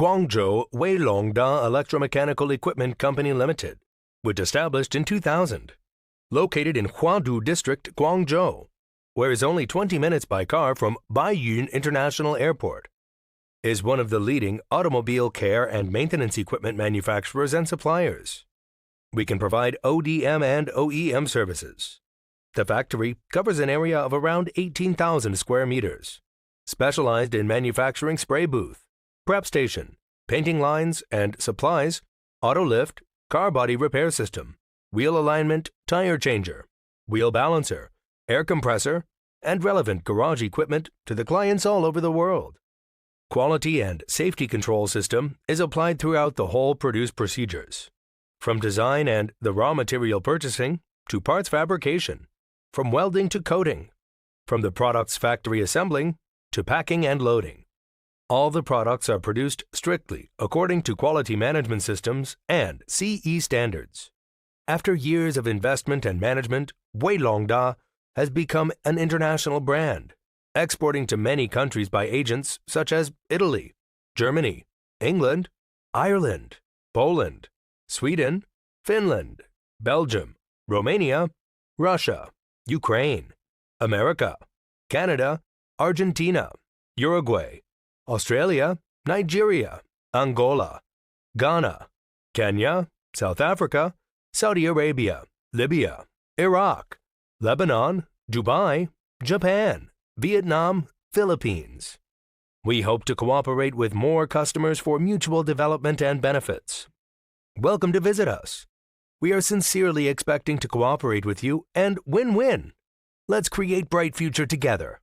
Guangzhou WeiLongDa Electromechanical Equipment Company Limited, which established in 2000. Located in Huadu District, Guangzhou, where is only 20 minutes by car from Baiyun International Airport, is one of the leading automobile care and maintenance equipment manufacturers and suppliers. We can provide ODM and OEM services. The factory covers an area of around 18,000 square meters, specialized in manufacturing spray booth, prep station, painting lines and supplies, auto lift, car body repair system, wheel alignment, tire changer, wheel balancer, air compressor, and relevant garage equipment to the clients all over the world. Quality and safety control system is applied throughout the whole produce procedures, from design and the raw material purchasing to parts fabrication, from welding to coating, from the product's factory assembling to packing and loading. All the products are produced strictly according to quality management systems and CE standards. After years of investment and management, WeiLongDa has become an international brand, exporting to many countries by agents such as Italy, Germany, England, Ireland, Poland, Sweden, Finland, Belgium, Romania, Russia, Ukraine, America, Canada, Argentina, Uruguay, Australia, Nigeria, Angola, Ghana, Kenya, South Africa, Saudi Arabia, Libya, Iraq, Lebanon, Dubai, Japan, Vietnam, Philippines. We hope to cooperate with more customers for mutual development and benefits. Welcome to visit us. We are sincerely expecting to cooperate with you and win-win. Let's create bright future together.